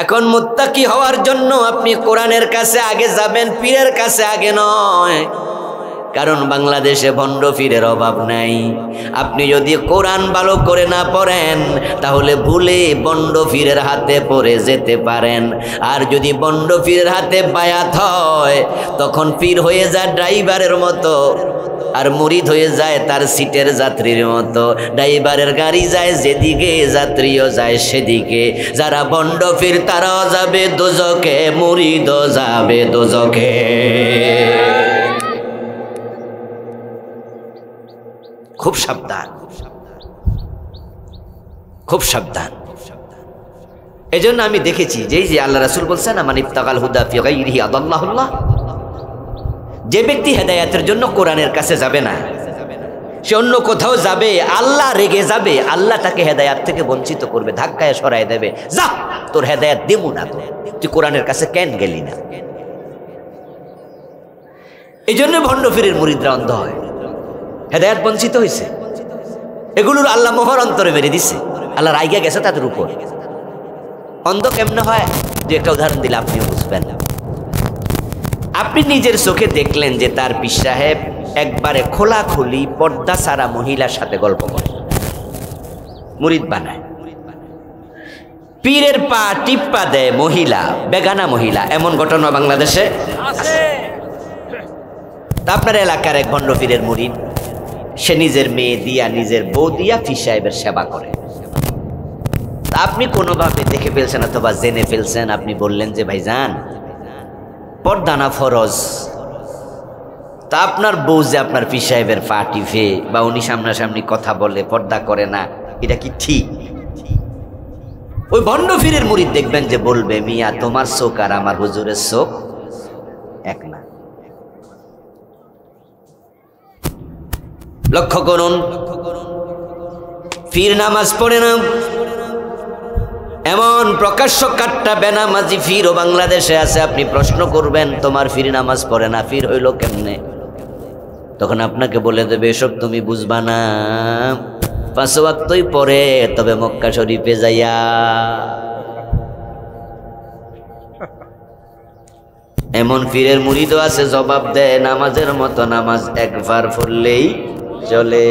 এখন মুত্তাকি হওয়ার জন্য আপনি কোরআনের কাছে আগে যাবেন, পীরের কাছে আগে নয়। কারণ বাংলাদেশে ভণ্ড পীরের অভাব নাই। আপনি যদি কোরআন ভালো করে না পড়েন তাহলে ভুলে ভণ্ড পীরের হাতে পড়ে যেতে পারেন। আর যদি ভণ্ড পীরের হাতে বায়াত হয় তখন পীর হয়ে যায় ড্রাইভারের মতো, আর মুরিদ হয়ে যায় তার সিটের যাত্রীর মতো। ড্রাইভারের গাড়ি যায় যেদিকে, যাত্রীও যায় সেদিকে। যারা ভণ্ড পীর তারাও যাবে দোজখে, মুরিদও যাবে দোজখে। খুব সাবধান, খুব সাবধান। এজন্য আমি দেখেছি যে আল্লাহ রাসূল বলছেন, মান ইবতাগাল হুদা ফি গায়রিহি আদাল্লাহুল্লাহ। যে ব্যক্তি হেদায়েতের জন্য কোরআনের কাছে যাবে না, সে অন্য কোথাও যাবে, আল্লাহ রেগে যাবে, আল্লাহ তাকে হেদায়েত থেকে বঞ্চিত করবে, ধাক্কায় সরাই দেবে। যা, তোর হেদায়েত দেবো না, তুই কোরআনের কাছে কেন গেলি না। এই জন্য ভণ্ড পীরের মুরিদরা অন্ধ হয়, হেদায়েত বঞ্চিত হয়েছে। এগুলোর আল্লাহ মোহর অন্তরে মেরে দিছে, আল্লাহ রাইগা গেছে তাদের উপর। অন্ধ কেমনে হয়, যে একটা উদাহরণ দিলে আপনি বুঝবেন। আপনি নিজের চোখে দেখলেন যে তার পীর সাহেব একবারে খোলাখুলি পর্দা ছাড়া মহিলার সাথে গল্প করে, মুরিদ বানায়। পীরের পা টিপ্পা দেয় মহিলা, বেগানা মহিলা। এমন ঘটনা বাংলাদেশে আছে। আপনার এলাকার এক ভণ্ড পীরের মুরিদ, সে নিজের মেয়ে দিয়া, নিজের বউ দিয়া পীর সাহেবের সেবা করে। আপনি কোনোভাবে দেখে ফেলছেন অথবা জেনে ফেলছেন, আপনি বললেন যে ভাইজান পর্দা না ফরজ। তা আপনার বউ যে আপনার পীর সাহেবের পা টিপে বা উনি সামনাসামনি কথা বলে, পর্দা করে না, এটা কি ঠিক? ওই ভণ্ড পীরের মুরিদ দেখবেন যে বলবে, মিয়া তোমার চোখ আর আমার হুজুরের চোখ এক না। লক্ষ্য করুন, পীর নামাজ পড়ে না, এমন প্রকাশ্য কাট্টা বেনামাজি পীরও বাংলাদেশে আছে। আপনি প্রশ্ন করবেন, তোমার পীর নামাজ পড়ে না, পীর হইল কেমনে? তখন আপনাকে বলে দেবে, এসব তুমি বুঝবা না, 5 ওয়াক্তই পড়ে, তবে মক্কা শরীফে যাইয়া। এমন পীরের মুরিদও আছে জবাব দেয়, নামাজের মতো নামাজ একবার পড়লেই চলে।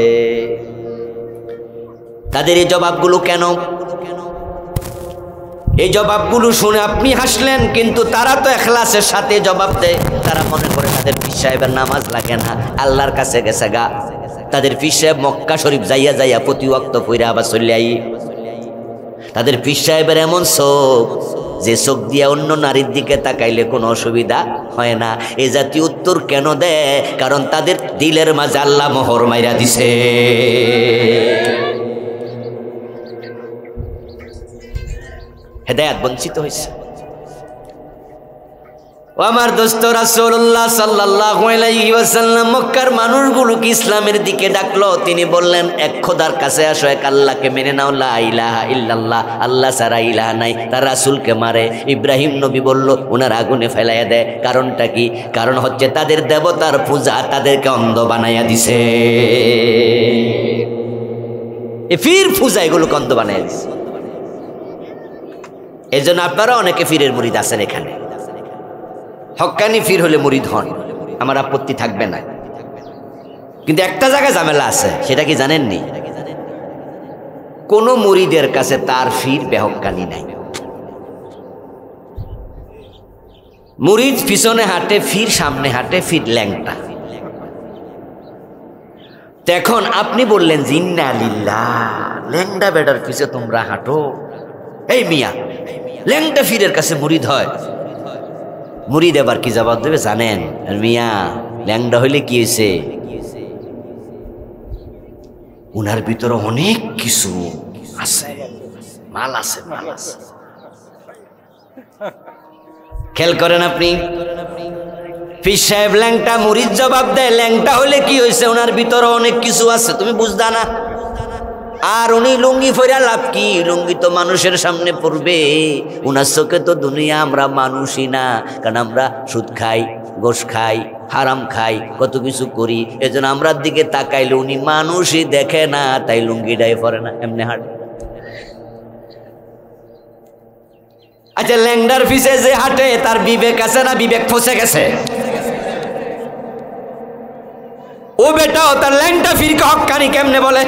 তাদের এই জবাবগুলো কেন? এই জবাবগুলো শুনে আপনি হাসলেন, কিন্তু তারা তো ইখলাসের সাথে জবাব দেয়। তারা মনে করে তাদের পীর সাহেবের নামাজ লাগে না, আল্লাহর কাছে গেছে গা। তাদের পীর সাহেব মক্কা শরীফ যাইয়া যাইয়া প্রতি ওয়াক্ত পইরা আবার চলে আই। তাদের পীর সাহেবের এমন চোখ যে চোখ দিয়া অন্য নারীর দিকে তাকাইলে কোনো অসুবিধা হয় না। এই জাতীয় উত্তর কেন দেয়? কারণ তাদের দিলের মাঝে আল্লাহ মোহর মাইরা দিছে। হেদায়েত বঞ্চিত হয়েছে। ও আমার দোস্ত, রাসূলুল্লাহ সাল্লাল্লাহু আলাইহি ওয়াসাল্লাম মক্কার মানুষগুলোকে ইসলামের দিকে ডাকলো। তিনি বললেন, এক খোদার কাছে আসো, এক আল্লাহকে মেনে নাও, লা ইলাহা ইল্লাল্লাহ, আল্লাহ ছাড়া ইলাহা নাই। তার রাসূলকে মারে। ইব্রাহিম নবী বলল, ওনার আগুনে ফেলাইয়া দেয়। কারণটা কি? কারণ হচ্ছে তাদের দেবতার পূজা তাদেরকে অন্ধ বানাইয়া দিছে। এই পীর পূজা এগুলোকে অন্ধ বানাইয়া দিছে। এই জন্য আপনারা অনেকে পীরের মুরিদ আছেন এখানে। হক্কানি পীর হলে মুরিদ হন, আমার আপত্তি থাকবে না। কিন্তু একটা জায়গায় ঝামেলা আছে, সেটা কি জানেননি? কোন মুরিদের কাছে তার পীর বেহক্কানি নাই। মুরিদ পিছনে হাঁটে, পীর সামনে হাঁটে, পীর ল্যাংটা। এখন আপনি বললেন, ইন্না লিল্লাহ, ল্যাংটা বেটার পিছে তোমরা হাঁটো। এই মিয়া, ল্যাংটা পীরের কাছে মুরিদ হয়? মুরিদ এবার কি জবাব দেবে জানেন? মিয়া, ল্যাংটা হইলে কি হয়েছে? উনার ভিতরে অনেক কিছু আছে, মাল আছে, মাল আছে। খেয়াল করেন আপনি, পীর সাহেব ল্যাংটা, মুরিদ জবাব দেয়, ল্যাংটা হইলে কি হয়েছে? উনার ভিতরে অনেক কিছু আছে, তুমি বুঝদা না। আর উনি লুঙ্গি ফইরা লাভ কি? লুঙ্গি তো মানুষের সামনে পড়বে, উনার চোখে তো দুনিয়া আমরা মানুষই না। কারণ আমরা সুদ খাই, গোশ খাই, হারাম খাই, কত কিছু করি। এজন্য আমরার দিকে তাকাইলে উনি মানুষই দেখে না, তাই লুঙ্গিটাই পরে না, এমনি হাঁটে। আচ্ছা, ল্যাংডার পিছে যে হাঁটে তার বিবেক আছে না বিবেক ফসে গেছে? ও বেটাও তার ল্যাংটা ফিরকে হক্কানি কেমনে বলে?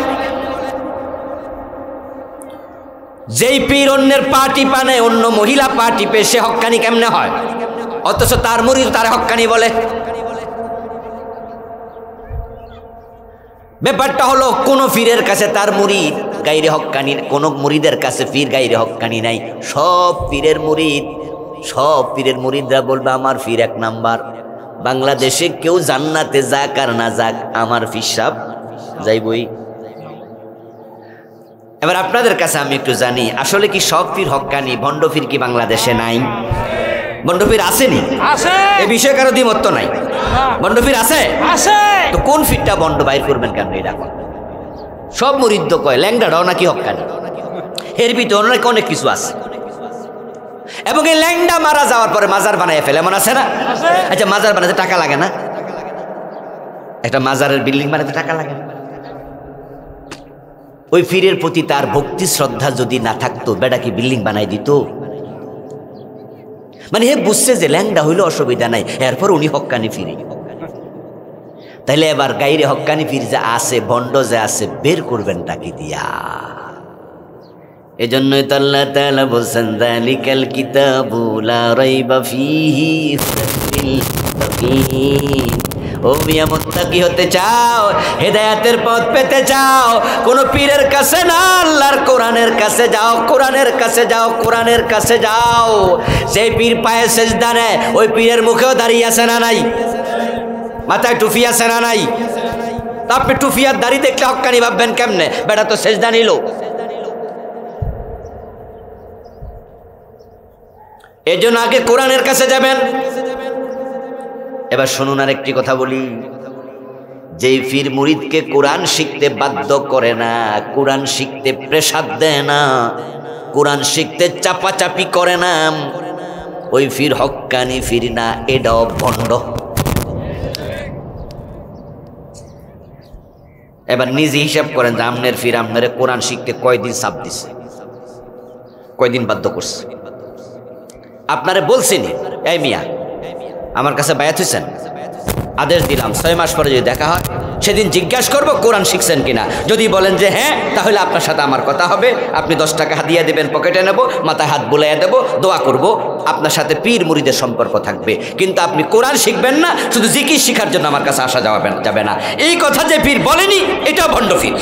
যেই পীর অন্যের পা টিপা নেয়, অন্য মহিলা পা টিপে, সে হক্কানি কেমনে হয়? অথচ তার মুরিদ তার হক্কানি বলে। ব্যাপারটা হলো কোন পীরের কাছে তার মুরিদ গাইরে হক্কানি, কোন মুরিদের কাছে পীর গাইরে হক্কানি নাই। সব পীরের মুরিদরা বলবে আমার পীর এক নাম্বার। বাংলাদেশে কেউ জান্নাতে যাক আর না যাক, আমার পীর সাহেব যাইবই। এবার আপনাদের কাছে আমি একটু জানি, আসলে কি সব পীর হক্কানি? ভণ্ড পীর কি বাংলাদেশে নাই? ভণ্ড পীর আসেনি? এ বিষয়ে কারো দ্বিমত তো নাই। ভণ্ড পীর আছে? তো কোন পীরটা ভণ্ড বাইর করবেন কেন? এটা সব মুরিদ কয় ল্যাংডাটাও নাকি হক্কানি, এর ভিতরে নাকি অনেক কিছু আছে। এবং এই ল্যাংডা মারা যাওয়ার পরে মাজার বানায় ফেলে, এমন আছে না? আচ্ছা, মাজার বানাতে টাকা লাগে না? একটা মাজারের বিল্ডিং বানাতে টাকা লাগে না? ওই পীরের প্রতি তার ভক্তি শ্রদ্ধা যদি না থাকতো, বেটা কি বিল্ডিং বানাই দিত? মানে হে বুঝছে যে ল্যাংডা হইলে অসুবিধা নাই, এরপর উনি হক্কানি ফিরে। তাইলে এবার গাইরে হক্কানি পীর যে আছে, ভণ্ড যে আছে, বের করবেন টাকি দিয়া। এজন্যই তো আল্লাহ তাআলা বলছেন, যালিকাল কিতাবু লা রাইবা ফীহি হুদাল মুত্তাকিন। ও মিয়া, মুত্তাকি হতে চাও, হেদায়েতের পথ পেতে চাও, কোন পীরের কাছে না, আল্লাহর কোরআনের কাছে যাও, কোরআনের কাছে যাও, কোরআনের কাছে যাও। সেই পীর পায়ে সেজদা নেয়, ওই পীরের মুখেও দাঁড়িয়ে আছে না নাই? মাথায় টুপি আছে না নাই? আপনি টুপি আর দাড়ি দেখলে হক্কানি ভাববেন কেমনে? বেটা তো সেজদা নিল। এই জন্য আগে কোরআনের কাছে যাবেন। এবার শুনুন আর একটি কথা বলি, যেই পীর মুরিদকে কোরআন শিখতে বাধ্য করে না, কোরআন শিখতে প্রেসার দেয় না, কোরআন শিখতে চাপাচাপি করে না, ওই পীর হক্কানি পীর না, এটাও ভণ্ড। এবার নিজে হিসাব করেন যে আমনের পীর আমনের কোরআন শিখতে কয়দিন চাপ দিছে, কয়দিন বাধ্য করছে? আপনারে বলছিনি, এই মিয়া আমার কাছে বায়াত হয়েছেন, আদেশ দিলাম 6 মাস পরে যদি দেখা হয় সেদিন জিজ্ঞাসা করবো কোরআন শিখছেন কিনা। যদি বলেন যে হ্যাঁ, তাহলে আপনার সাথে আমার কথা হবে, আপনি 10 টাকা হাদিয়া দেবেন, পকেটে নেব, মাথায় হাত বুলাইয়া দেবো, দোয়া করব, আপনার সাথে পীর মুরিদের সম্পর্ক থাকবে। কিন্তু আপনি কোরআন শিখবেন না, শুধু জিকির শিখার জন্য আমার কাছে আসা যাবে না। এই কথা যে পীর বলেনি, এটা ভণ্ড পীর।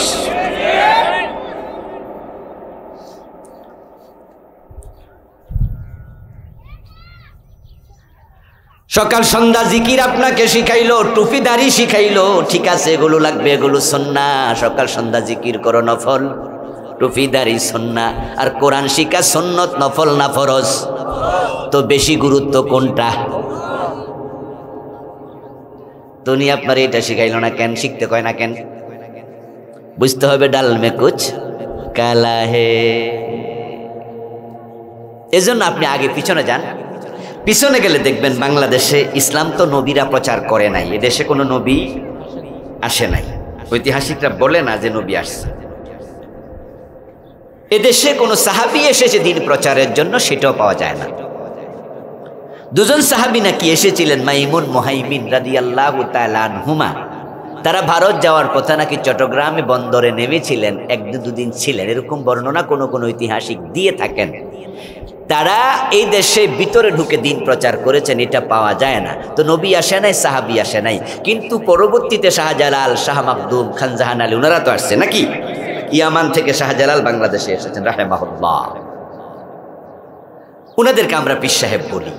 সকাল সন্ধ্যা জিকির আপনাকে শিখাইলো, টুপি দাড়ি শিখাইলো, ঠিক আছে, এগুলো লাগবে, এগুলো সুন্নাহ। সকাল সন্ধ্যা জিকির করো, নফল, টুপি দাড়ি সুন্নাহ। আর কোরআন শিখা সুন্নত, নফল না ফরজ? তো বেশি গুরুত্ব কোনটা? তুমি আপনার এটা শিখাইলো না কেন? শিখতে কয় না কেন? বুঝতে হবে, ডাল মে কুছ কালা হে। এজন্য আপনি আগে পিছনে যান। পিছনে গেলে দেখবেন বাংলাদেশে ইসলাম তো নবীরা প্রচার করে নাই, এদেশে কোনো নবী আসে নাই। ঐতিহাসিকরা বলে না যে নবী আসছে। এদেশে কোনো সাহাবী এসেছে দিন প্রচারের জন্য, সেটাও পাওয়া যায় না। 2 জন সাহাবী নাকি এসেছিলেন, মাইমুন মুহাইমিন রাদিয়াল্লাহু তাআলা আনহুমা। তারা ভারত যাওয়ার পথে নাকি চট্টগ্রামে বন্দরে নেমেছিলেন, 1-2 দিন ছিলেন, এরকম বর্ণনা কোনো ঐতিহাসিক দিয়ে থাকেন। তারা এই দেশে ভিতরে ঢুকে দিন প্রচার করেছেন, এটা পাওয়া যায় না। তো নবী আসে নাই, সাহাবী আসে নাই। কিন্তু পরবর্তীতে শাহজালাল, শাহ মাকদুম, খান জাহান আলী, ওনারা তো আসছে নাকি? ইয়ামান থেকে শাহজালাল বাংলাদেশে এসেছেন রাহিমাহুল্লাহ। ওনাদেরকে আমরা পীর সাহেব বলি।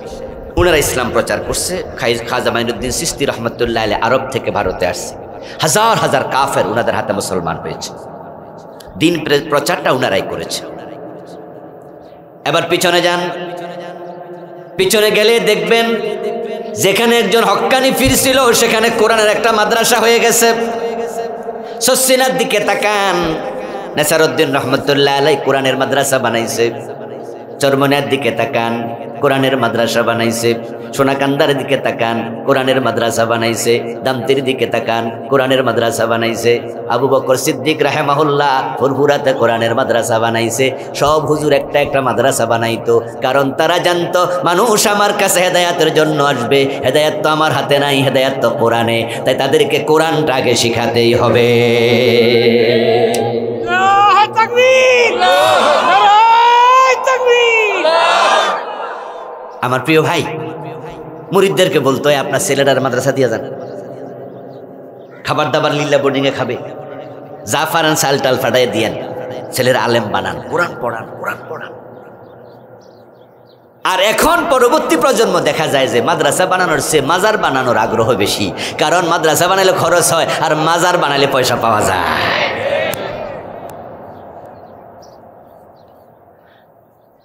ওনারা ইসলাম প্রচার করছে। খাজা মাইনুদ্দিন চিশতি রহমতুল্লাহ আলাইহি আরব থেকে ভারতে আসছে। হাজার হাজার কাফের ওনাদের হাতে মুসলমান হয়েছে। দিন প্রচারটা ওনারাই করেছে। এবার পিছনে যান। পিছনে গেলে দেখবেন যেখানে একজন হক্কানি পীর ছিল, সেখানে কোরআনের একটা মাদ্রাসা হয়ে গেছে। সসিনার দিকে তাকান, নেসারউদ্দিন রহমতুল্লাহ আলাইহি কোরআনের মাদ্রাসা বানাইছে। চরমনের দিকে তাকান, কোরআনের মাদ্রাসা বানাইছে। সোনাকান্দার দিকে তাকান, কোরআনের মাদ্রাসা বানাইছে। দামতির দিকে তাকান, কোরআনের মাদ্রাসা বানাইছে। আবু বকর সিদ্দিক রাহিমাহুল্লাহ ফুরফুরাতে কোরআনের মাদ্রাসা বানাইছে। সব হুজুর একটা একটা মাদ্রাসা বানাইতো, কারণ তারা জানতো মানুষ আমার কাছে হেদায়াতের জন্য আসবে। হেদায়াত তো আমার হাতে নাই, হেদায়াত তো কোরআনে, তাই তাদেরকে কোরআনটা আগে শিখাতেই হবে। আমার প্রিয় ভাই, মুরিদদেরকে বলতো আপনার ছেলেটার মাদ্রাসা দিয়ে যান, খাবার দাবার লিল্লা বোর্ডিংয়ে খাবে, যা পারেন চাল টাল ফাটাই দিয়েন, ছেলের আলেম বানান, কোরআন পড়ান, কোরআন পড়ান। আর এখন পরবর্তী প্রজন্ম দেখা যায় যে মাদ্রাসা বানানোর চেয়ে মাজার বানানোর আগ্রহ বেশি, কারণ মাদ্রাসা বানালে খরচ হয় আর মাজার বানালে পয়সা পাওয়া যায়।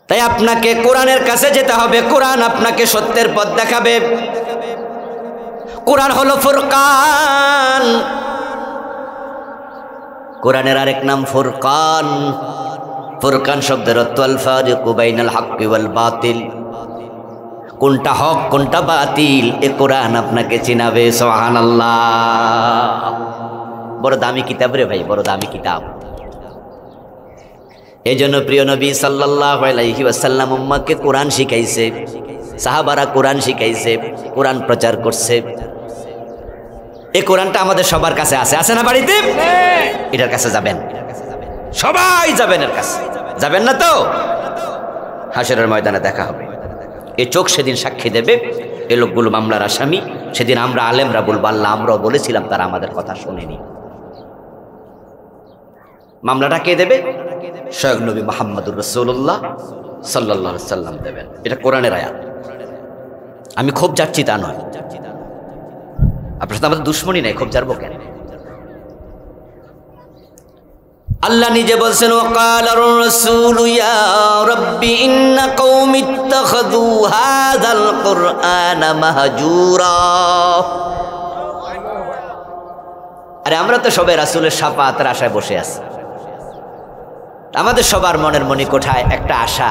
তাই আপনাকে কোরআনের কাছে যেতে হবে, কোরআন আপনাকে সত্যের পথ দেখাবে। কোরআন হলো ফুরকান, কোরআনের আরেক নাম ফুরকান। ফুরকান শব্দের অর্থ আল ফারিকু বাইনাল হাক্কি ওয়াল বাতিল, কোনটা হক কোনটা বাতিল এ কোরআন আপনাকে চিনাবে। সুবহানাল্লাহ, বড় দামি কিতাব রে ভাই, বড় দামি কিতাব। এই জন্য প্রিয় নবী সাল্লাল্লাহু আলাইহি ওয়াসাল্লাম উম্মাহকে কোরআন শিখাইছে, সাহাবারা কোরআন শিখাইছে, কোরআন প্রচার করছে। এই কোরআনটা আমাদের সবার কাছে আছে, আছে না বাড়িতে? এটার কাছে যাবেন, সবাই যাবেন এর কাছে। যাবেন না তো হাসরের ময়দানে দেখা হবে। এই চোখ সেদিন সাক্ষী দেবে, এই লোকগুলো মামলার আসামি। সেদিন আমরা আলেমরা বলবো আল্লাহ আমরাও বলেছিলাম, তারা আমাদের কথা শোনেনি। মামলাটা কে দেবে? স্বয়ং নবী মুহাম্মদুর রাসূলুল্লাহ সাল্লাল্লাহু আলাইহি সাল্লাম দেবেন। এটা কোরআনের আয়াত। আমি খুব যাচ্ছি তা নয়, আপনার সাথে আমাদের দুশ্মনী নাই, খুব যাবো কেন? আল্লাহ নিজে বলছেন ওয়াকালার রাসূলু ইয়া রাব্বি ইন্না কওমি ইত্তাখাযু হাযাল কুরআনা মাহজুরা। আরে আমরা তো সবাই রাসূলের শাফাআতের আশায় বসে আছি। আমাদের সবার মনের মণিকোঠায় একটা আশা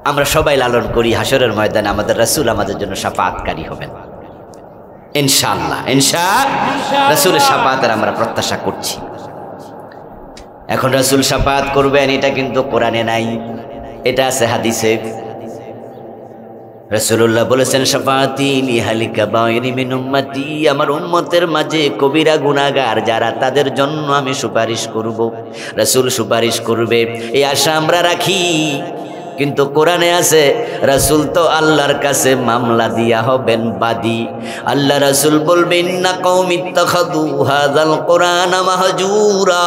আমরা সবাই লালন করি, হাসরের ময়দানে আমাদের রাসূল আমাদের জন্য শাফাআতকারী হবেন ইনশাআল্লাহ। রাসূলের শাফাআতের আমরা প্রত্যাশা করছি। এখন রাসূল শাফাআত করবেন এটা কিন্তু কোরআনে নাই, এটা আছে হাদিসে। রাসূলুল্লাহ বলেছেন শাফাআতি লিহালিকা বাইরি মিন উম্মতি, আমার উম্মতের মাঝে কবিরা গুনাহগার যারা তাদের জন্য আমি সুপারিশ করব। রাসূল সুপারিশ করবে এই আশা আমরা রাখি, কিন্তু কোরআনে আছে রাসূল তো আল্লাহর কাছে মামলা দিয়া হবেন বাদী। আল্লাহ রাসূল বলবেন ইন্না কওমি ইত্তাখাযু হাযাল কুরআনা মাহজুরা,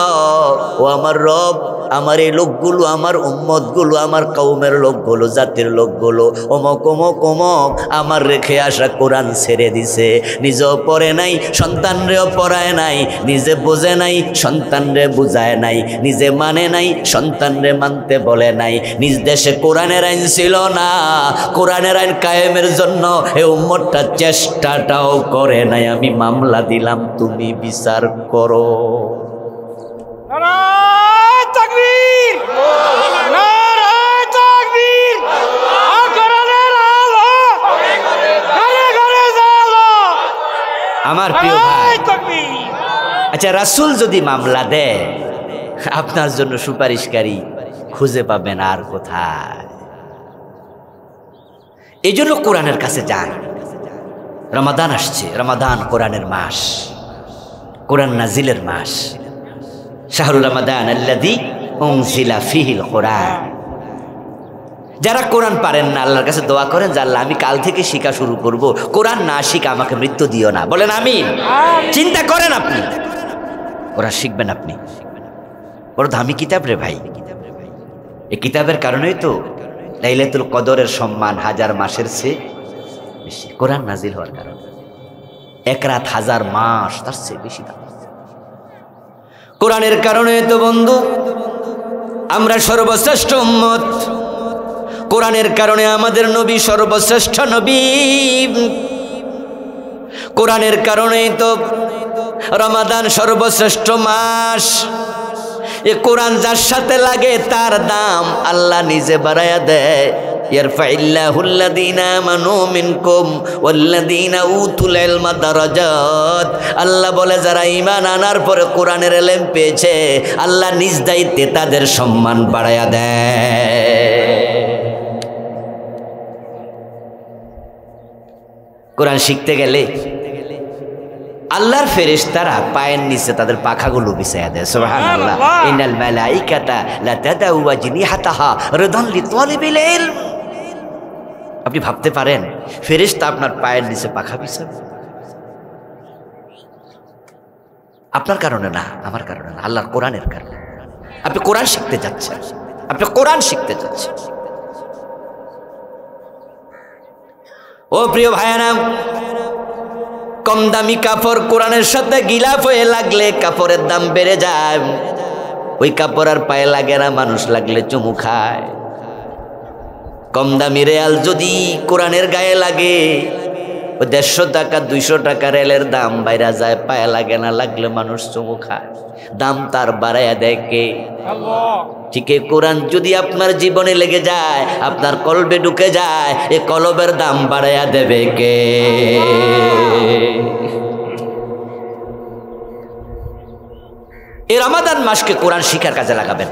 ও আমার রব আমার এই লোকগুলো, আমার উম্মতগুলো, আমার কওমের লোকগুলো, জাতির লোকগুলো অমক অমক অমক আমার রেখে আসা কোরআন ছেড়ে দিছে, নিজেও পড়ে নাই, সন্তানরেও পড়ায় নাই, নিজে বোঝে নাই, সন্তানরে বুঝায় নাই, নিজে মানে নাই, সন্তানরে মানতে বলে নাই, নিজ দেশে কোরআনের আইন ছিল না, কোরআনের আইন কায়েমের জন্য এই উম্মতটা চেষ্টাটাও করে নাই। আমি মামলা দিলাম, তুমি বিচার করো। আমার প্রিয় ভাই, আচ্ছা রাসূল যদি মামলা দেয় আপনার জন্য সুপারিশকারী খুঁজে পাবেন আর কোথায়? এই জন্য কোরআনের কাছে যান। রমাদান আসছে, রমাদান কোরআনের মাস, কোরআন নাজিলের মাস। শাহরুর রমাদান আল্লাযী উনজিলা ফীহিল কোরআন। যারা কোরআন পারেন না আল্লাহর কাছে দোয়া করেন যে আল্লাহ আমি কাল থেকে শিখা শুরু করব, কোরআন না শিখা আমাকে মৃত্যু দিও না। বলেন আমিন। চিন্তা করেন আপনি কোরআন শিখবেন, আপনি বড় দামি কিতাব রে ভাই। এই কিতাবের কারণেই তো লাইলাতুল কদরের সম্মান হাজার মাসের চেয়ে বেশি, কোরআন নাজিল হওয়ার কারণে। এক রাত হাজার মাস তার চেয়ে বেশি দাম। কোরআনের কারণে তো বন্ধু আমরা সর্বশ্রেষ্ঠ উম্মত, কোরআনের কারণে আমাদের নবী সর্বশ্রেষ্ঠ নবী, কোরআনের কারণেই তো রমাদান সর্বশ্রেষ্ঠ মাস। এ কোরআন যার সাথে লাগে তার দাম আল্লাহ নিজে বাড়ায়া দেয়। ইয়ারফাইল্লাহুল্লাযীনা আমানু মিনকুম ওয়াল্লাযীনা উতুল ইলমা দারাজাত। আল্লাহ বলে যারা ঈমান আনার পরে কোরআনের ইলম পেয়েছে আল্লাহ নিজ দায়িত্বে তাদের সম্মান বাড়ায়া দেয়। কোরআন শিখতে গেলে আল্লাহর ফেরেশতারা পায়ের নিচে তাদের পাখাগুলো বিছায়া দেয়। সুবহানাল্লাহ। ইন্নাল মালাইকাতা লা তাদাউ আজনিহাতাহা রিদান লিতালিবিল ইলম। আপনি ভাবতে পারেন ফেরেশতা আপনার পায়ের নিচে পাখা বিছাবে? আপনার কারণে না, আমার কারণে না, আল্লাহর কোরআনের কারণে। আপনি কোরআন শিখতে যাচ্ছেন, আপনি কোরআন শিখতে যাচ্ছেন। ও প্রিয় ভাইয়েরা, কম দামি কাপড় কোরআনের সাথে গিলাফ হয়ে লাগলে কাপড়ের দাম বেড়ে যায়। ওই কাপড় আর পায়ে লাগে না, মানুষ লাগলে চুমু খায়। কম দামি রেয়াল যদি কোরআনের গায়ে লাগে ওই 150 টাকা 200 টাকা রেলের দাম বাইরা যায়, পায়ে লাগে না, লাগলে মানুষ চুমু খায়। দাম তার বাড়াইয়া দেয় কে? আল্লাহ। ঠিক এই কোরআন যদি আপনার জীবনে লেগে যায়, আপনার কলবে ঢুকে যায়, এই কলবের দাম বাড়াইয়া দেবে কে? এই রমাদান মাসকে কোরআন শিক্ষার কাজে লাগাবেন,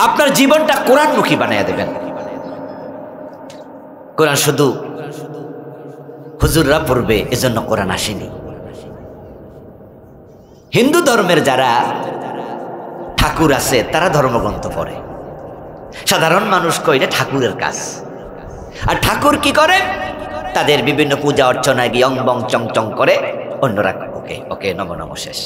আপনার জীবনটা কোরআনমুখী বানাইয়া দেবেন। কোরআন শুধু হুজুররা পড়বে এজন্য কোরআন আসেনি। হিন্দু ধর্মের যারা ঠাকুর আছে তারা ধর্মগ্রন্থ পড়ে। সাধারণ মানুষ কই এটা ঠাকুরের কাজ। আর ঠাকুর কি করে? তাদের বিভিন্ন পূজা অর্চনা গিয়ে অং বং চং চং করে, অন্যরা ওকে ওকে নম নম শেষ।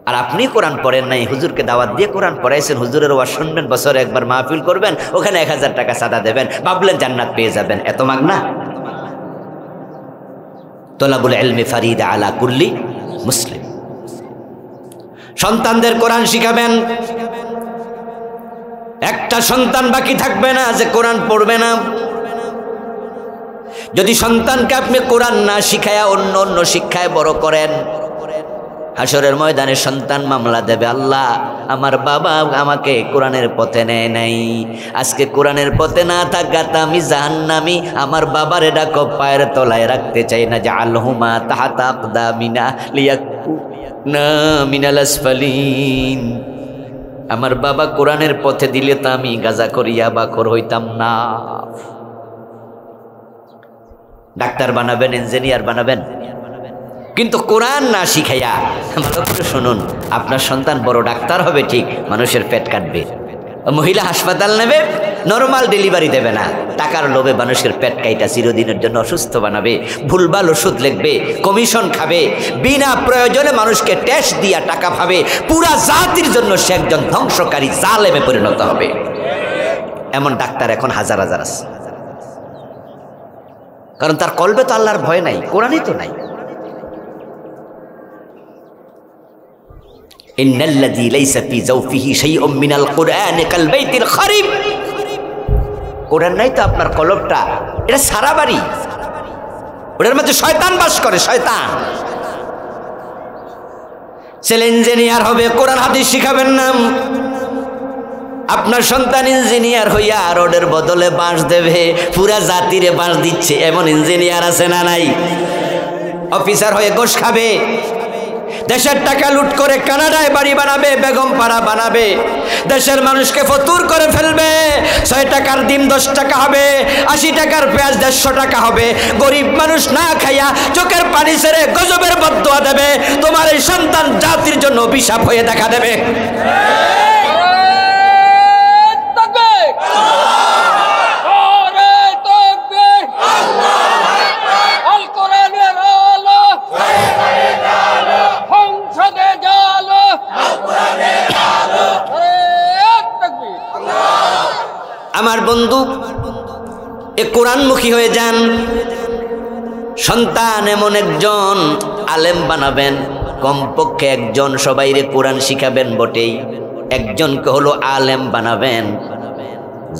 আর আপনি কোরআন পড়েন নাই, হুজুরকে দাওয়াত দিয়ে কোরআন পড়াইছেন, হুজুরের ওয়াজ শুনবেন, বছরে একবার মাহফিল করবেন, ওখানে 1000 টাকা সাদা দেবেন, ভাবলেন জান্নাত পেয়ে যাবেন। এত মাগনা? তলাবুল ইলমি ফারিদা আলা কুল্লি মুসলিম। সন্তানদের কোরআন শিখাবেন। একটা সন্তান বাকি থাকবে না যে কোরআন পড়বে না। যদি সন্তানকে আপনি কোরআন না শিখায়া অন্য অন্য শিক্ষায় বড় করেন, হাসরের ময়দানে সন্তান মামলা দেবে, আল্লাহ আমার বাবা আমাকে কোরআনের পথে নেয় নাই, আজকে কোরআনের পথে না থাকাতে আমি জাহান্নামী, আমার বাবারে ডাকো, পায়ের তলায় রাখতে চাই না, জাআলহুমা তাহাতা আকদামিনা লিয়াকুনা মিনাল আসফালিন। আমার বাবা কোরআনের পথে দিলে তো আমি গাজা করিয়া বাকর হইতাম না। ডাক্তার বানাবেন, ইঞ্জিনিয়ার বানাবেন, কিন্তু কোরআন না শিখাইয়া, ভালো করে শুনুন, আপনার সন্তান বড় ডাক্তার হবে ঠিক, মানুষের পেট কাটবে, মহিলা হাসপাতাল নেবে, নরমাল ডেলিভারি দেবে না, টাকার লোভে মানুষের পেট কাইটা চিরদিনের জন্য অসুস্থ বানাবে, ভুলভাল ওষুধ লিখবে, কমিশন খাবে, বিনা প্রয়োজনে মানুষকে টেস্ট দিয়া টাকা পাবে, পুরা জাতির জন্য সে একজন ধ্বংসকারী জালেমে পরিণত হবে। এমন ডাক্তার এখন হাজার হাজার আছে, কারণ তার কলবে তো আল্লাহর ভয় নাই, কোরআনই তো নাই। ইন্নাল্লাযী লাইসা ফী যাওফিহি শাইউম মিনাল কুরআনি কাল বাইতিল খারিব। কোরআন নাই তো আপনার কলবটা, এটা সারা বাড়ি, ওটার মধ্যে শয়তান বাস করে, শয়তান। ছেলে ইঞ্জিনিয়ার হবে, কোরআন হাদিস শিখাবেন না। আপনার সন্তান ইঞ্জিনিয়ার হইয়া রোডের বদলে বাঁশ দেবে, পুরা জাতিরে বাঁশ দিচ্ছে, এমন ইঞ্জিনিয়ার আছে না নাই? অফিসার হয়ে গোশ খাবে, দেশের টাকা লুট করে কানাডায় বাড়ি বানাবে, বেগম পাড়া বানাবে, দেশের মানুষকে ফতুর করে ফেলবে। 6 টাকার ডিম 10 টাকা হবে, 80 টাকার পেঁয়াজ 150 টাকা হবে। গরিব মানুষ না খাইয়া চোখের পানি ছেড়ে গজবের বদদোয়া দেবে। তোমার এই সন্তান জাতির জন্য অভিশাপ হয়ে দেখা দেবে। আমার বন্ধু, এ কোরআনমুখী হয়ে যান। সন্তান এমন একজন আলেম বানাবেন, কমপক্ষে একজন, সবাইরে কোরআন শিখাবেন বটেই, একজনকে হলো আলেম বানাবেন,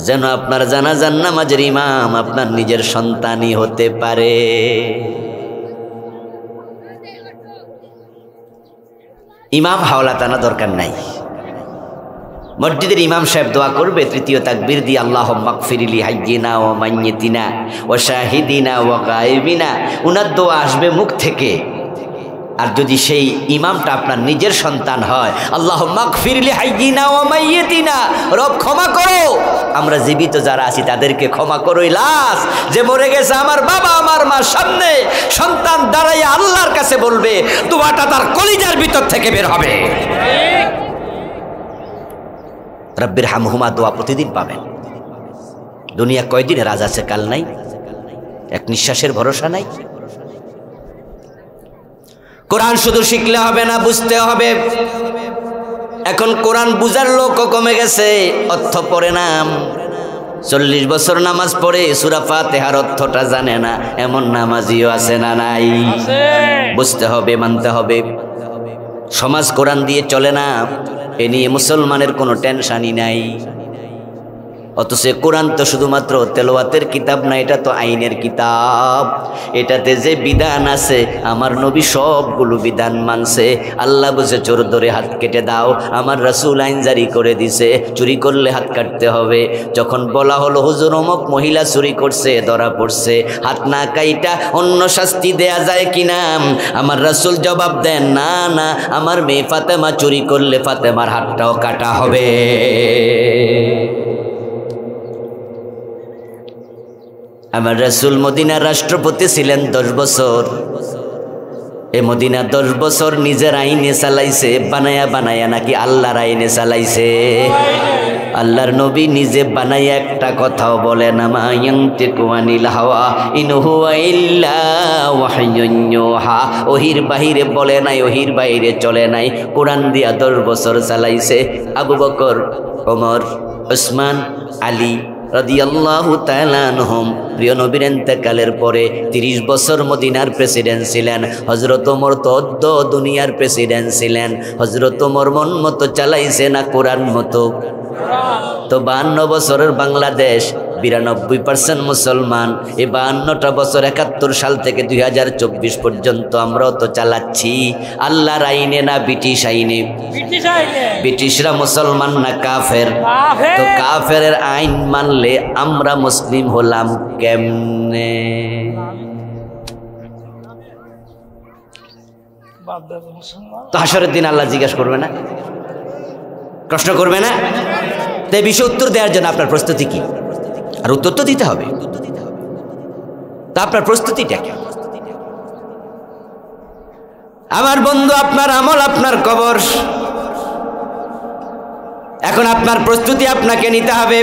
যেন আপনার জানাজার নামাজের ইমাম আপনার নিজের সন্তানই হতে পারে। ইমাম হাওলা টানা দরকার নাই। মসজিদের ইমাম সাহেব দোয়া করবে তৃতীয় তাকবীর দিয়ে, আল্লাহুম্মা গফিরলি হাইয়িনা ওয়া মাইয়িতিনা ওয়া শাহিদিনা ওয়া গায়বিনা। উনার দোয়া আসবে মুখ থেকে। আর যদি সেই ইমামটা আপনার নিজের সন্তান হয়, আল্লাহুম্মা গফিরলি হাইয়িনা ওয়া মাইয়িতিনা, রব ক্ষমা করো, আমরা জীবিত যারা আছি তাদেরকে ক্ষমা করো। লাশ যে মরে গেছে আমার বাবা আমার মা, সামনে সন্তান দাঁড়াইয়া আল্লাহর কাছে বলবে, দোয়াটা তার কলিজার ভিতর থেকে বের হবে। রব্বির হামহুমা দোয়া প্রতিদিন পাবেন। দুনিয়া কয়দিনের আজ আছে কাল নাই, এক নিঃশ্বাসের ভরসা নাই। কোরআন শুধু শিখলে হবে না, বুঝতে হবে। এখন কোরআন বুঝার লোকও কমে গেছে, অর্থ পড়ে না। 40 বছর নামাজ পড়ে সূরা ফাতিহার অর্থটা জানে না, এমন নামাজিও আছে না নাই? বুঝতে হবে, মানতে হবে। সমাজ কোরআন দিয়ে চলে না, এ নিয়ে মুসলমানের কোনো টেনশনই নাই। অথচ কোরআন তো শুধুমাত্র তেলাওয়াতের কিতাব না, এটা তো আইনের কিতাব। এটাতে যে বিধান আছে আমার নবী সবগুলো বিধান মানছে। আল্লাহ বলছে চোর ধরে হাত কেটে দাও, আমার রাসূল আইন জারি করে দিছে চুরি করলে হাত কাটতে হবে। যখন বলা হলো হুজুর অমুক মহিলা চুরি করছে, ধরা পড়ছে, হাত না কাইটা অন্য শাস্তি দেয়া যায় কিনা, আমার রাসূল জবাব দেন, না না, আমার মেয়ে ফাতেমা চুরি করলে ফাতেমার হাতটাও কাটা হবে। আমার রাসূল মদিনার রাষ্ট্রপতি ছিলেন 10 বছর। এ মদিনা 10 বছর নিজের আইনে চালাইছে, বানায়া বানায়া নাকি আল্লাহর আইনে চালাইছে? আল্লাহর নবী নিজে বানায়া একটা কথাও বলে না, মা ইয়ানতিকু আনিল হাওয়া ইন হুয়া ইল্লা ওয়াহয়ুন ইউহা। ওহির বাহিরে বলে নাই, ওহির বাইরে চলে নাই। কোরআন দিয়া 10 বছর চালাইছে। আবু বকর, ওমর, উসমান, আলী রাদিয়াল্লাহু তাআলা আনহুম প্রিয় নবীর ইন্তেকালের পরে 30 বছর মদিনার প্রেসিডেন্ট ছিলেন। হযরত ওমর তো অদ্য দুনিয়ার প্রেসিডেন্ট ছিলেন। হযরত ওমর মন মতো চালাইছে না কোরআন মতো? তো 52 বছরের বাংলাদেশ, 92% মুসলমান। এই 52টা বছর 71 সাল থেকে 2024 পর্যন্ত আমরাও তো চালাচ্ছি আল্লাহর আইনে না ব্রিটিশ আইনে? ব্রিটিশরা মুসলমান না কাফের? তো কাফেরের আইন মানলে আমরা মুসলিম হলাম কেমনে? তো হাসরের দিন আল্লাহ জিজ্ঞাসা করবে না, প্রশ্ন করবে না? তো এই বিষয়ে উত্তর দেওয়ার জন্য আপনার প্রস্তুতি কি? আর উত্তর তো দিতে হবে। তা আপনার প্রস্তুতিটা কি? আমার বন্ধু, আপনার আমল আপনার কবর। এখন আপনার প্রস্তুতি আপনাকে নিতে হবে।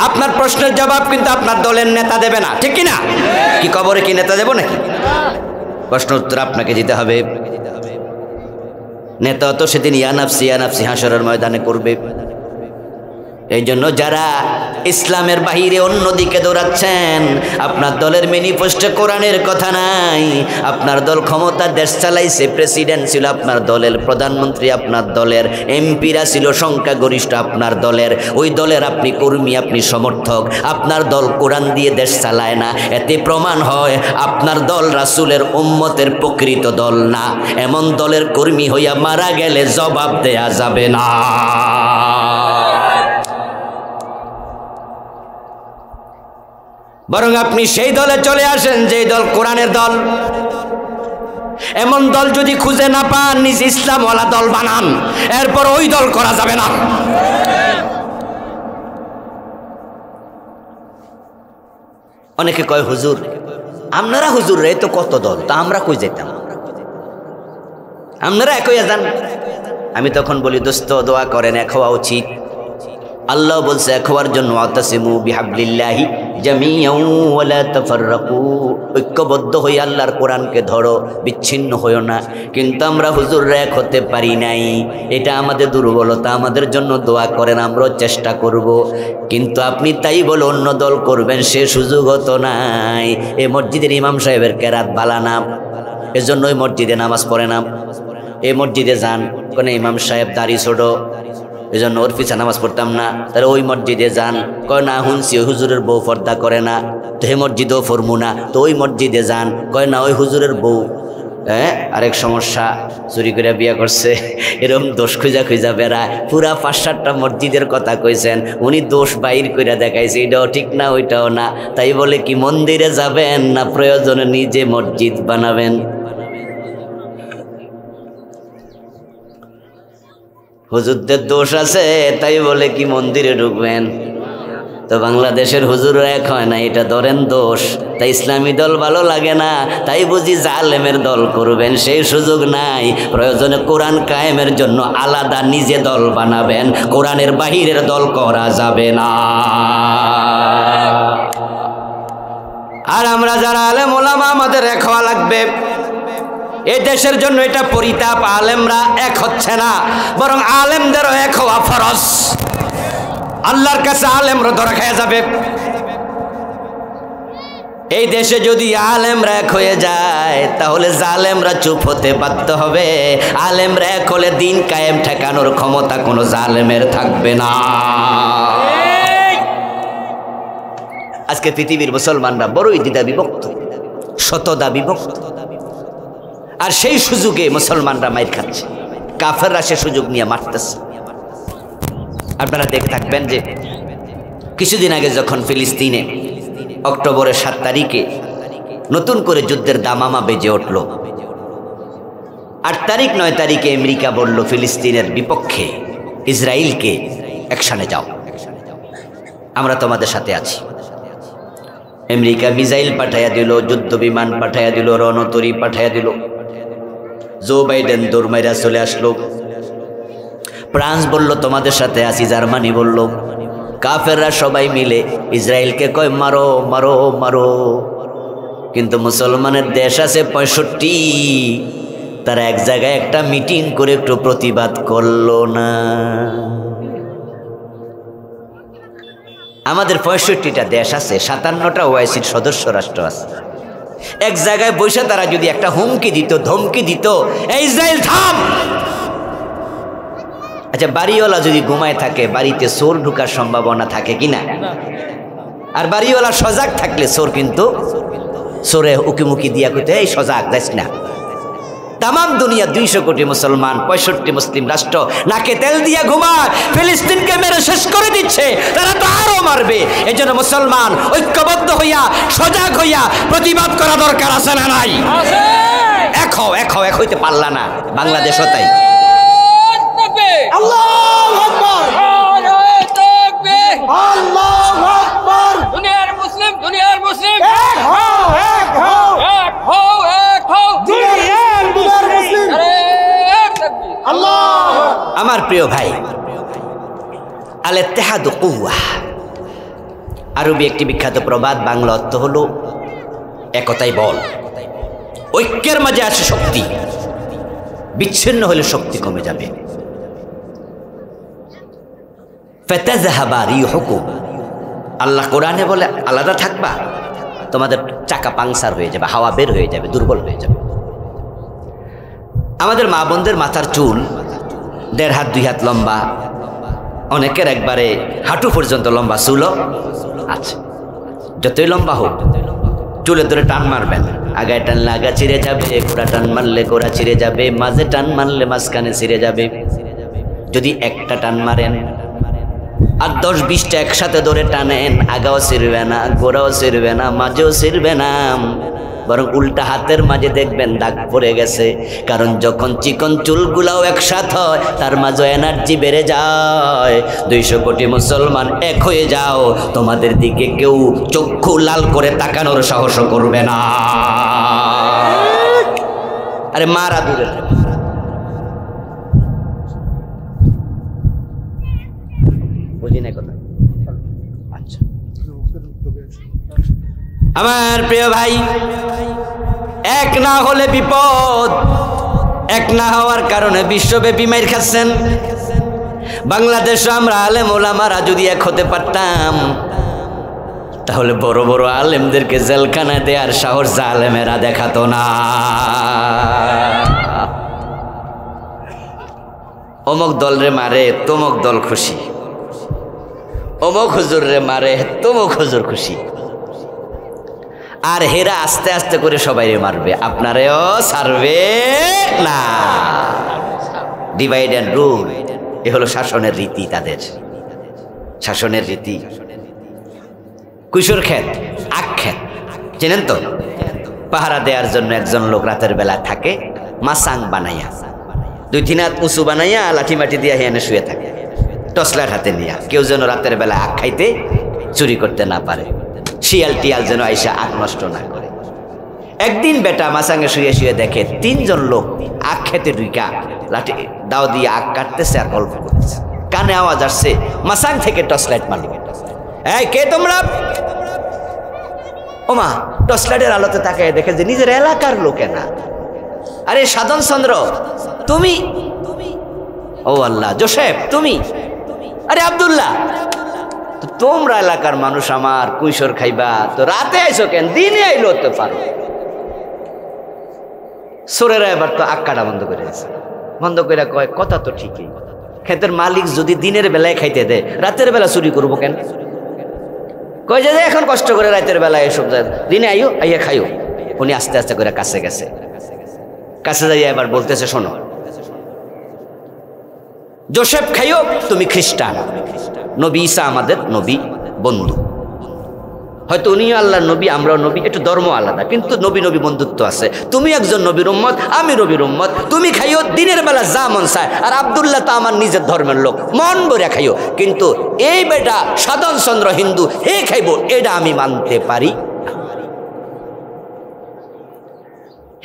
আপনার প্রশ্নের জবাব কিন্তু আপনার দলের নেতা দেবে না, ঠিক কিনা? কি কবরে কি নেতা দেবো নাকি? প্রশ্ন উত্তর আপনাকে দিতে হবে। নেতা তো সেদিন ইয়া নাফসি হাসরের ময়দানে করবে। এই জন্য যারা ইসলামের বাহিরে অন্যদিকে দৌড়াচ্ছেন, আপনার দলের ম্যানিফেস্টো কোরআনের কথা নাই। আপনার দল ক্ষমতা দেশ চালাইছে, প্রেসিডেন্ট ছিল আপনার দলের, প্রধানমন্ত্রী আপনার দলের, এমপিরা ছিল সংখ্যাগরিষ্ঠ আপনার দলের। ওই দলের আপনি কর্মী, আপনি সমর্থক। আপনার দল কোরআন দিয়ে দেশ চালায় না। এতে প্রমাণ হয় আপনার দল রাসূলের উম্মতের প্রকৃত দল না। এমন দলের কর্মী হইয়া মারা গেলে জবাব দেয়া যাবে না। বরং আপনি সেই দলে চলে আসেন যেই দল কোরআনের দল। এমন দল যদি খুঁজে না পান, নিজ ইসলামওয়ালা দল বানান, এরপর ওই দল করা যাবে না। অনেকে কয় হুজুর, আপনারা হুজুর রে তো কত দল, তা আমরা কই যেতাম? আপনারা একই যান। আমি তখন বলি, দোস্ত দোয়া করেন, এক হওয়া উচিত। আল্লাহ বলছে এক হওয়ার জন্য, ওয়াতাসিমু বিহাবলিল্লাহি জামিআন ওয়া লা তাফাররাকু, ঐক্যবদ্ধ হয়ে আল্লাহর কোরআনকে ধরো, বিচ্ছিন্ন হইও না। কিন্তু আমরা হুজুররা এক হতে পারি নাই, এটা আমাদের দুর্বলতা। আমাদের জন্য দোয়া করেন, আমরাও চেষ্টা করব। কিন্তু আপনি তাই বলে অন্য দল করবেন, সে সুযোগ হতো নাই। এই মসজিদের ইমাম সাহেবের কেরাত বালা না, এজন্য ওই মসজিদে নামাজ পড়ে না। এই মসজিদে যান, কোনো ইমাম সাহেব দাড়ি ছোট, এই জন্য ওর পিছা নামাজ পড়তাম না। তাহলে ওই মসজিদে যান, কয় না শুনছি ওই হুজুরের বউ পর্দা করে না, তো হে মসজিদেও ফরমু না। তো ওই মসজিদে যান, কয় না ওই হুজুরের বউ হ্যাঁ, আরেক সমস্যা, চুরি করে বিয়ে করছে, এরকম দোষ খুঁজা খুঁজা বেড়ায়। পুরা 5-7টা মসজিদের কথা কইছেন, উনি দোষ বাইর করে দেখাইছে, এটাও ঠিক না ওইটাও না। তাই বলে কি মন্দিরে যাবেন না প্রয়োজনে নিজে মসজিদ বানাবেন? হুজুরদের দোষ আছে তাই বলে কি মন্দিরে ঢুকবেন? তো বাংলাদেশের হুজুররা এক হয় না, এটা ধরেন দোষ। তাই ইসলামী দল ভালো লাগে না, তাই বুঝি জালেমের দল করবেন, সেই সুযোগ নাই। প্রয়োজনে কোরআন কায়েমের জন্য আলাদা নিজে দল বানাবেন, কোরআনের বাহিরের দল করা যাবে না। আর আমরা যারা আলেম ওলামা, আমাদের এক হওয়া লাগবে। এই দেশের জন্য এটা পরিতাপ, আলেমরা এক হচ্ছে না, বরং আলেমদেরও এক হওয়া ফরজ। আল্লাহর কাছে আলেমরা ধরা খাওয়া যাবে। এই দেশে যদি আলেমরা এক হয়ে যায় তাহলে জালেমরা চুপ হতে বাধ্য হবে। আলেমরা এক হলে দিন কায়েম ঠেকানোর ক্ষমতা কোনো জালেমের থাকবে না। আজকে পৃথিবীর মুসলমানরা বড়ই দ্বিধা বিভক্ত, শতদা বিভক্ত। আর সেই সুযোগে মুসলমানরা মাইর খাচ্ছে, কাফেররা সে সুযোগ নিয়ে মারতেছে। আপনারা দেখে থাকবেন যে কিছুদিন আগে যখন ফিলিস্তিনে অক্টোবরের 7 তারিখে নতুন করে যুদ্ধের দামামা বেজে উঠল, 8 তারিখ 9 তারিখে আমেরিকা বলল ফিলিস্তিনের বিপক্ষে ইসরায়েলকে অ্যাকশনে যাও, আমরা তোমাদের সাথে আছি। আমেরিকা মিসাইল পাঠাইয়া দিল, যুদ্ধ বিমান পাঠাইয়া দিল, রণতরী পাঠাইয়া দিল। জো বাইডেন দৌড়মাইরা চলে আসলো। ফ্রান্স বলল তোমাদের সাথে আছি, জার্মানি বলল। কাফেররা সবাই মিলে ইসরায়েলকে কয় মারো মারো মারো। কিন্তু মুসলমানের দেশ আছে 65, তারা এক জায়গায় একটা মিটিং করে একটু প্রতিবাদ করলো না। আমাদের 65টা দেশ আছে, 57টা ওআইসির সদস্য রাষ্ট্র আছে। এক জায়গায় বসে তারা যদি একটা হুমকি দিত, ধমকি দিত, এই ইসরায়েল থাম। আচ্ছা, বাড়িওয়ালা যদি ঘুমায় থাকে, বাড়িতে চোর ঢুকার সম্ভাবনা থাকে কিনা? আর বাড়িওয়ালা সজাগ থাকলে চোর কিন্তু চোরে উকিমুকি দিয়া কইতে, এই সজাগ যাইস না। তামাম দুনিয়া 200 কোটি মুসলমান, 65 মুসলিম রাষ্ট্র নাকে তেল দিয়া ঘুমায়, ফিলিস্তিনকে মেরে শেষ করে দিচ্ছে, তারা তো আরো মারবে। এই জন্য মুসলমান ঐক্যবদ্ধ হইয়া, সজাগ হইয়া প্রতিবাদ করা দরকার আছে না নাই? এক হও, এক হও, এক হইতে পারলা না, বাংলাদেশও তাই। আল্লাহু আকবার, নারায়ে তাকবীর, আল্লাহু আকবার। দুনিয়ার মুসলিম, দুনিয়ার মুসলিম, এক হও, এক হও, এক হও, এক হও, দুনিয়ার মুসলিম, নারায়ে তাকবীর, আল্লাহু। আমার প্রিয় ভাই, আল ইত্তেহাদু কুওয়া আরবি একটি বিখ্যাত প্রবাদ, বাংলা অর্থ হলো একতাই বল। ঐক্যের মাঝে আছে শক্তি, বিচ্ছিন্ন হলে শক্তি কমে যাবে। আল্লাহ কোরআনে বলে আলাদা থাকবা, তোমাদের চাকা পাংচার হয়ে যাবে, হাওয়া বের হয়ে যাবে, দুর্বল হয়ে যাবে। আমাদের মা বোনদের মাথার চুল 1.5 হাত 2 হাত লম্বা, অনেকের একবারে হাঁটু পর্যন্ত লম্বা চুল আছে। যতই লম্বা হোক, চুলে ধরে টান মারবেন, আগায় টানলে আগা ছিঁড়ে যাবে, গোড়া টান মারলে গোড়া ছিঁড়ে যাবে, মাঝে টান মারলে মাঝখানে ছিঁড়ে যাবে। যদি একটা টান মারেন আর 10-20টা একসাথে ধরে টানেন, আগাও ছিঁড়বে না, গোড়াও ছিঁড়বে না, মাঝেও ছিঁড়বে না, বরং উল্টা হাতের মাঝে দেখবেন দাগ পড়ে গেছে। কারণ যখন চিকন চুলগুলাও একসাথে হয়, তার মাঝে এনার্জি বেড়ে যায়। 200 কোটি মুসলমান এক হয়ে যাও, তোমাদের দিকে কেউ চক্ষু লাল করে তাকানোর সাহস করবে না। আরে মারা দূরে, বুঝি না কথা। আচ্ছা, আমার প্রিয় ভাই, এক না হলে বিপদ, এক না হওয়ার কারণে বিশ্বব্যাপী মাইর খাচ্ছেন। বাংলাদেশে আমরা আলেম ওলামারা যদি এক হতে পারতাম, তাহলে বড় বড় আলেমদেরকে জেলখানা দেওয়ার সাহস জালেমেরা দেখাতো না। অমুক দল রে মারে, তমুক দল খুশি, অমুক হুজুর রে মারে, তমুক হুজুর খুশি। আর হেরা আস্তে আস্তে করে সবাই মারবে, আপনারেও ছাড়বে না। ডিভাইড অ্যান্ড রুল, এ হলো শাসনের রীতি, তাদের শাসনের রীতি। কুশোর ক্ষেত, আখ ক্ষেত চেনেন তো? পাহারা দেওয়ার জন্য একজন লোক রাতের বেলা থাকে, মাসাং বানাইয়া 2-3 হাত উঁচু বানাইয়া লাঠি মাটি দিয়া এনে শুয়ে থাকে, টসলার হাতে নিয়া, কেউ যেন রাতের বেলা আখ খাইতে চুরি করতে না পারে, শিয়াল টিয়াল যেন আইসা আখ নষ্ট না করে। একদিন বেটা মাসাঙ্গে শুয়ে শুয়ে দেখে 3 জন লোক আখ খেতে ঢুইকা লাঠি দাও দিয়ে আখ কাটতেছে আর গল্প করতেছে। কানে আওয়াজ আসছে, মাসাং থেকে টর্চ লাইট মারল। এই কে তোমরা? ওমা টর্চ লাইটের আলোতে তাকায় দেখে যে নিজের এলাকার লোকে না। আরে সাধন চন্দ্র তুমি? ও আল্লাহ, জোসেফ তুমি? আরে আব্দুল্লাহ, তোমরা এলাকার মানুষ, আমার কুইশোর খাইবা, তো রাতে আইসো কেন? দিনে আইলো তো পারো। সোরেরা এবার তো আখ কাটা বন্ধ করে দিয়েছে, বন্ধ করে কয় কথা তো ঠিকই, ক্ষেতের মালিক যদি দিনের বেলায় খাইতে দেয় রাতের বেলা চুরি করবো কেন? কয় যে এখন কষ্ট করে রাতের বেলায় এসব দিনে আইও, আইয়া খাইও। উনি আস্তে আস্তে করে কাছে গেছে, কাছে যাইয়া এবার বলতেছে, শোনো জোসেফ খাইও, তুমি খ্রিস্টান, নবী ঈসা আমাদের নবী বন্ধু, হয়তো উনিও আল্লাহর নবী, আমরাও নবী, একটু ধর্ম আলাদা, কিন্তু নবী নবী বন্ধুত্ব আছে। তুমি একজন নবীর উম্মত, আমি নবীর উম্মত, তুমি খাইও দিনের বেলা যা মন চায়, আর আব্দুল্লাহ তো আমার নিজের ধর্মের লোক, মন ভরে খাইও, কিন্তু এই বেটা সাধন চন্দ্র হিন্দু, হে খাইবো, এটা আমি মানতে পারি।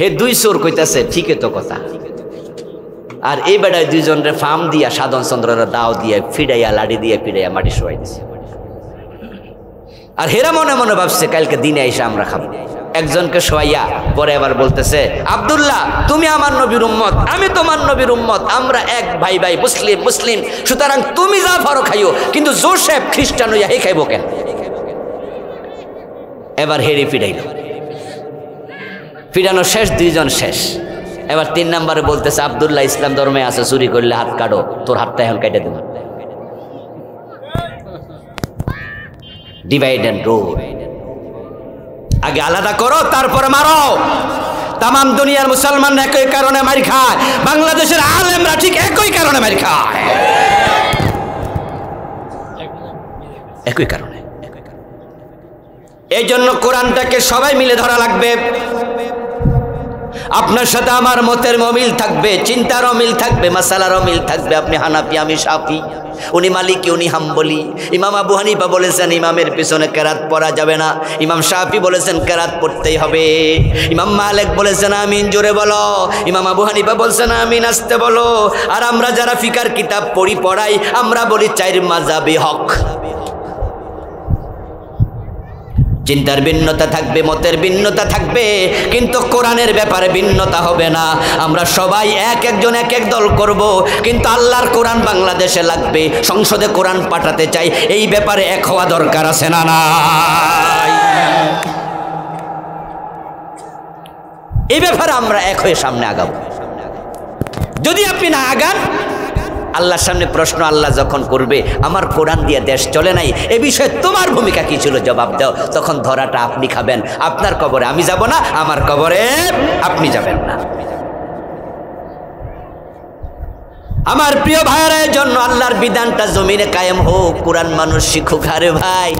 হে 2 চোর কইতাছে, ঠিকই তো কথা। আর এই বেটায় 2 জনের ফার্ম দিয়া সাধন চন্দ্রের দাও দিয়ে ফিডাইয়া লাড়ি দিয়ে ফিডাইয়া মাটি শোয়াই দিছে। আর হেরা মনে মনে ভাবছে কালকে দিনে এসে আমরা খাবো। একজনকে শোয়াইয়া পরে আবার বলতেছে, আব্দুল্লাহ তুমি আমার নবীর উম্মত, আমি তোমার নবীর উম্মত, আমরা এক ভাই ভাই, মুসলিম মুসলিম, সুতরাং তুমি যা পারো খাইও, কিন্তু জোসেফ খ্রিস্টান হইয়া হে খাইবো কেন? এবার হেরি ফিডাইল, ফিডানো শেষ, 2 জন শেষ। এবার 3 নম্বরে বলতেছে, আব্দুল্লাহ ইসলাম ধর্মে আছে, চুরি করলে হাত কাটো, তোর হাতটা এখন কেটে দেব। ডিভাইড অ্যান্ড রুল, আগে আলাদা করো তারপরে মারো। তাম দুনিয়ার মুসলমানরা একই কারণে মারি খায়, বাংলাদেশের আলেমরা ঠিক একই কারণে মারি খায়, একই কারণে। এই জন্য কোরআনটাকে সবাই মিলে ধরা লাগবে। আপনার সাথে আমার মতের মিল থাকবে, চিন্তারও মিল থাকবে, মাসালারও মিল থাকবে। আপনি হানাফি, আমি শাফি, উনি মালিকি, উনি হাম্বলি। ইমাম আবু হানিফা বলেছেন ইমামের পিছনে কেরাত পড়া যাবে না, ইমাম শাফি বলেছেন কেরাত পড়তেই হবে, ইমাম মালিক বলেছেন আমিন জোরে বলো, ইমাম আবু হানিফা বলছেন আমিন আস্তে বলো। আর আমরা যারা ফিকার কিতাব পড়াই, আমরা বলি 4 মাযহাবে হক। চিন্তার ভিন্নতা থাকবে, মতের ভিন্নতা থাকবে, কিন্তু কোরআনের ব্যাপারে ভিন্নতা হবে না। আমরা সবাই একজন এক এক দল করব, কিন্তু আল্লাহর কোরআন বাংলাদেশে লাগবে, সংসদে কোরআন পাঠাতে চাই, এই ব্যাপারে এক হওয়া দরকার আছে না নাই? এই ব্যাপারে আমরা এক হয়ে সামনে আগাবো। যদি আপনি না আগান, আল্লাহর সামনে প্রশ্ন আল্লাহ যখন করবে, আমার কোরআন দিয়ে দেশ চলে নাই, এ বিষয়ে তোমার ভূমিকা কি ছিল, জবাব দাও। তখন ধরাটা আপনি খাবেন। আপনার কবরে আমি যাব না, আমার কবরে আপনি যাবেন না। আমার প্রিয় ভাইয়ের জন্য আল্লাহর বিধানটা জমিনে কায়েম হোক, কোরআন মানুষ শিখুক। আরে ভাই,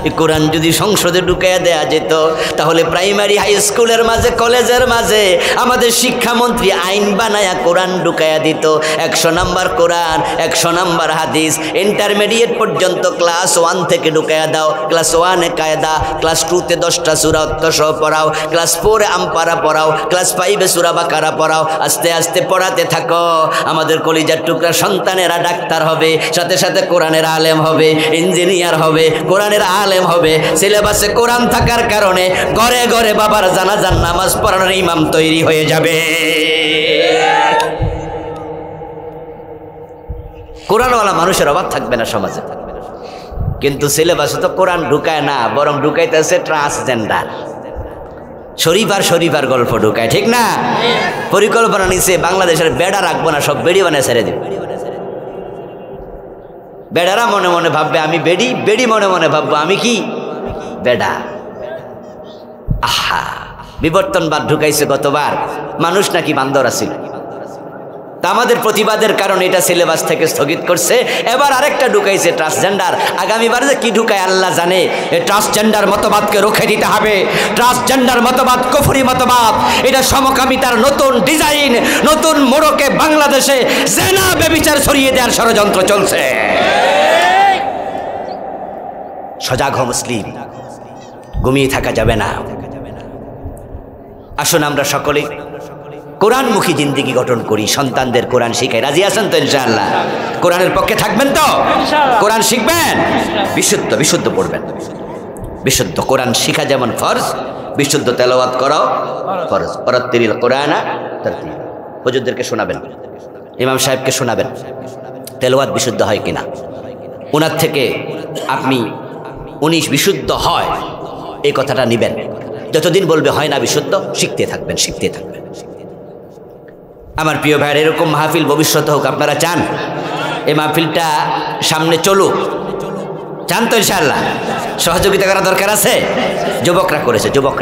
এই কোরআন যদি সংসদে ঢুকাইয়া দেয়া যেত, তাহলে প্রাইমারি হাই স্কুলের মাঝে, কলেজের মাঝে আমাদের শিক্ষামন্ত্রী আইন বানায়া কোরআন ঢুকাইয়া দিত। 100 নম্বর কোরআন, 100 নম্বর হাদিস, ইন্টারমিডিয়েট পর্যন্ত ক্লাস 1 থেকে ঢুকাইয়া দাও। ক্লাস 1-এ কায়দা, ক্লাস 2-তে 10টা সূরা অত্তসহ পড়াও, ক্লাস 4-এ আমপারা পড়াও, ক্লাস 5-এ সূরা বাকারা পড়াও। আস্তে আস্তে পড়াতে থাকো। আমাদের কলিজার টুকরা সন্তানেরা ডাক্তার হবে, সাথে সাথে কোরআনের আলেম হবে, ইঞ্জিনিয়ার হবে, কোরআনের আলেম হবে। সিলেবাসে কোরআন থাকার কারণে ঘরে ঘরে বাবার জানাজার নামাজ পড়ানোর ইমাম তৈরি হয়ে যাবে। কোরআনওয়ালা মানুষের অভাব থাকবে না সমাজে। কিন্তু সিলেবাসে তো কোরআন ঢুকায় না, বরং ঢুকাইতেছে ট্রান্সজেন্ডার, শরীফার গল্প ঢুকায়, ঠিক না? পরিকল্পনা নিছে বাংলাদেশের বেড়া রাখবো না, সব বেড়ি বানিয়ে ছেড়ে দিব। বেড়ারা মনে মনে ভাববে আমি বেড়ি, বেড়ি মনে মনে ভাববো আমি কি বেড়া। আহা, বিবর্তনবাদ ঢুকাইছে গতবার, মানুষ নাকি বান্দর আছিল। তা আমাদের প্রতিবাদের কারণে এটা সিলেবাস থেকে স্থগিত করছে। এবার আরেকটা ঢুকাইছে ট্রান্সজেন্ডার। আগামীবার যে কি ঢুকায় আল্লাহ জানে। এই ট্রান্সজেন্ডার মতবাদকে রুখে দিতে হবে। ট্রান্সজেন্ডার মতবাদ কুফরি মতবাদ, এটা সমকামিতার নতুন ডিজাইন, নতুন মোড়কে বাংলাদেশে জেনা ব্যভিচার ছড়িয়ে দেওয়ার ষড়যন্ত্র চলছে। সজাগ হও মুসলিম, ঘুমিয়ে থাকা যাবে না। আসুন আমরা সকলে কোরআনমুখী জিন্দেগি গঠন করি, সন্তানদের কোরআন শিখাই। রাজি আছেন তো ইনশাআল্লাহ? কোরআনের পক্ষে থাকবেন তো? কোরআন শিখবেন, বিশুদ্ধ পড়বেন। বিশুদ্ধ কোরআন শিখা যেমন ফরজ, বিশুদ্ধ তেলাওয়াত করাও ফরজ। ওয়ারাত্তিলিল কোরআনা তারতিলা। হুজুরদেরকে শোনাবেন, ইমাম সাহেবকে শোনাবেন তেলাওয়াত বিশুদ্ধ হয় কিনা। ওনার থেকে আপনি 19 বিশুদ্ধ হয় এই কথাটা নিবেন। যতদিন বলবে হয় না বিশুদ্ধ, শিখতে থাকবেন। আমার প্রিয় ভাইয়ের, এরকম মাহফিল ভবিষ্যতে হোক। আপনারা চান এই মাহফিলটা সামনে চলুক? চান তো ইনশাআল্লাহ? সহযোগিতা করা দরকার আছে। যুবকরা করেছে, যুবকরা